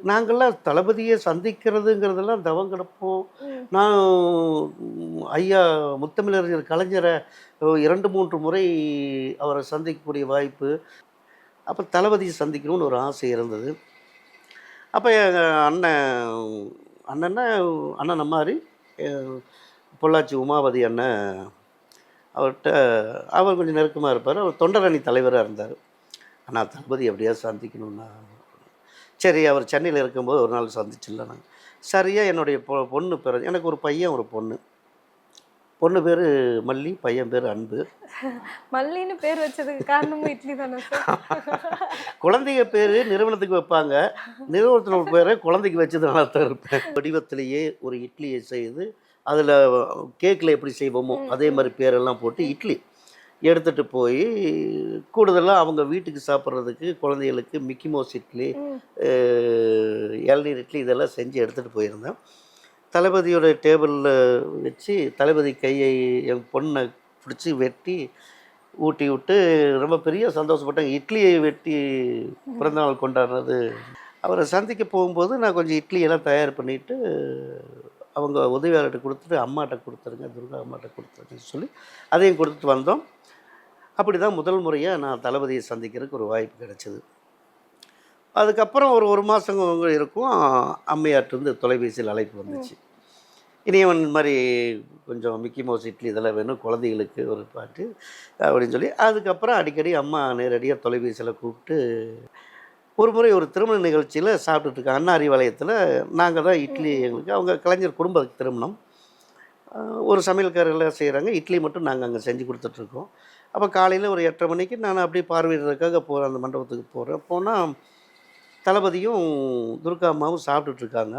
நாங்கள்லாம் தளபதியை சந்திக்கிறதுங்கிறதெல்லாம் தவம் கிடப்போம். நான் ஐயா முத்தமிழறிஞர் கலைஞரை 2, 3 முறை அவரை சந்திக்கக்கூடிய வாய்ப்பு. அப்போ தளபதியை சந்திக்கணும்னு ஒரு ஆசை இருந்தது. அப்போ எங்க அண்ணன்னா அண்ணன் மாரி பொள்ளாச்சி உமாபதி அண்ணன் அவர்கிட்ட அவர் கொஞ்சம் நெருக்கமாக இருப்பார். அவர் தொண்டரணி தலைவராக இருந்தார். அண்ணா தளபதி எப்படியாவது சந்திக்கணும்னா, சரி அவர் சென்னையில் இருக்கும்போது ஒரு நாள் சந்திச்சிடலாம் நாங்கள். சரியாக என்னுடைய பொண்ணு பிறகு எனக்கு ஒரு பையன் ஒரு பொண்ணு. பொண்ணு பேர் மல்லி, பையன் பேர் அன்பு. மல்லின்னு பேர் வச்சதுக்கு காரணமும் இட்லி தானே சார்? குழந்தைங்க பேர் நிறுவனத்துக்கு வைப்பாங்க. நிறுவனத்தில் பேரை குழந்தைக்கு வச்சதுனால தான் இருப்பேன். வடிவத்திலேயே ஒரு இட்லியை செய்து அதில் கேக்கில் எப்படி செய்வோமோ அதே மாதிரி பேரெல்லாம் போட்டு இட்லி எடுத்துகிட்டு போய் கூடுதலாக அவங்க வீட்டுக்கு சாப்பிட்றதுக்கு குழந்தைகளுக்கு மிக்கி மவுஸ் இட்லி, இளநீர் இட்லி இதெல்லாம் செஞ்சு எடுத்துகிட்டு போயிருந்தேன். தளபதியோட டேபிளில் வச்சு தளபதி கையை என் பொண்ணை பிடிச்சி வெட்டி ஊட்டி விட்டு ரொம்ப பெரிய சந்தோஷப்பட்டாங்க. இட்லியை வெட்டி பிறந்தநாள் கொண்டாடுறது. அவரை சந்திக்க போகும்போது நான் கொஞ்சம் இட்லியெல்லாம் தயார் பண்ணிவிட்டு அவங்க உதவியாளர்கிட்ட கொடுத்துட்டு அம்மாட்ட கொடுத்துருங்க, துர்கா அம்மாட்ட கொடுத்துருங்கன்னு சொல்லி அதையும் கொடுத்துட்டு வந்தோம். அப்படி தான் முதல் முறையாக நான் தளபதியை சந்திக்கிறதுக்கு ஒரு வாய்ப்பு கிடச்சிது. அதுக்கப்புறம் ஒரு மாதம் இருக்கும், அம்மையார்ட்டேருந்து தொலைபேசியில் அழைப்பு வந்துச்சு. இனியவன் மாதிரி கொஞ்சம் மிக்கி மவுஸ் இட்லி இதெல்லாம் வேணும் குழந்தைகளுக்கு ஒரு பாட்டு அப்படின்னு சொல்லி அதுக்கப்புறம் அடிக்கடி அம்மா நேரடியாக தொலைபேசியில் கூப்பிட்டு ஒரு முறை ஒரு திருமண நிகழ்ச்சியில் சாப்பிட்டுட்ருக்கேன். அண்ணா அறிவாலயத்தில் நாங்கள் தான் இட்லி எங்களுக்கு அவங்க கலைஞர் குடும்ப திருமணம். ஒரு சமையல்காரெல்லாம் செய்கிறாங்க, இட்லி மட்டும் நாங்கள் அங்கே செஞ்சு கொடுத்துட்ருக்கோம். அப்போ காலையில் ஒரு 8:30 மணிக்கு நான் அப்படியே பார்வையிடுறதுக்காக போகிறேன், அந்த மண்டபத்துக்கு போகிறேன். போனால் தளபதியும் துர்கா அம்மாவும் சாப்பிட்டுட்ருக்காங்க.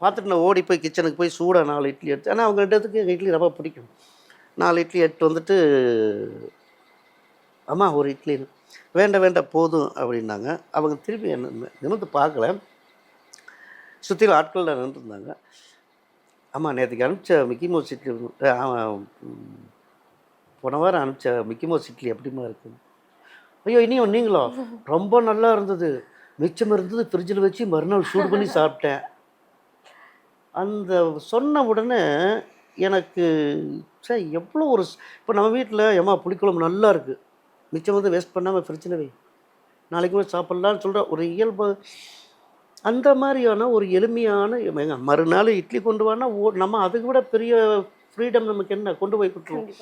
பார்த்துட்டு நான் ஓடி போய் கிச்சனுக்கு போய் சூடாக 4 இட்லி எடுத்து, ஆனால் அவங்க 2 பேத்துக்கு எங்கள் இட்லி ரொம்ப பிடிக்கும். 4 இட்லி எடுத்து வந்துட்டு, அம்மா ஒரு இட்லி வேண்டாம் போதும் அப்படின்னாங்க. அவங்க திருப்பி என்ன நிமிர்ந்து பார்க்கல, சுற்றிலும் ஆட்கள் நின்றுருந்தாங்க. அம்மா நேற்றுக்கு அனுப்பிச்ச மிக்கி மவுஸ் இட்லி போன வாரம் அனுப்பிச்ச மிக்கி மவுஸ் இட்லி எப்படிமா இருக்குது? ஐயோ இனியும் நீங்களா? ரொம்ப நல்லா இருந்தது, மிச்சம் இருந்தது ஃப்ரிட்ஜில் வச்சு மறுநாள் சூடு பண்ணி சாப்பிட்டேன். அந்த சொன்ன உடனே எனக்கு சார் எவ்வளோ ஒரு இப்போ நம்ம வீட்டில் ஏம்மா புளிக்குழம்பு நல்லா இருக்குது, மிச்சம் வந்து வேஸ்ட் பண்ணாமல் ஃப்ரிட்ஜில் வை, நாளைக்கு கூட சாப்பிட்லான்னு சொல்கிற ஒரு இயல்பு. அந்த மாதிரியான ஒரு எளிமையான மறுநாள் இட்லி கொண்டு வானா நம்ம அதுக்கு விட பெரிய ஃப்ரீடம் நமக்கு என்ன கொண்டு போய் கொடுத்துருவோம்.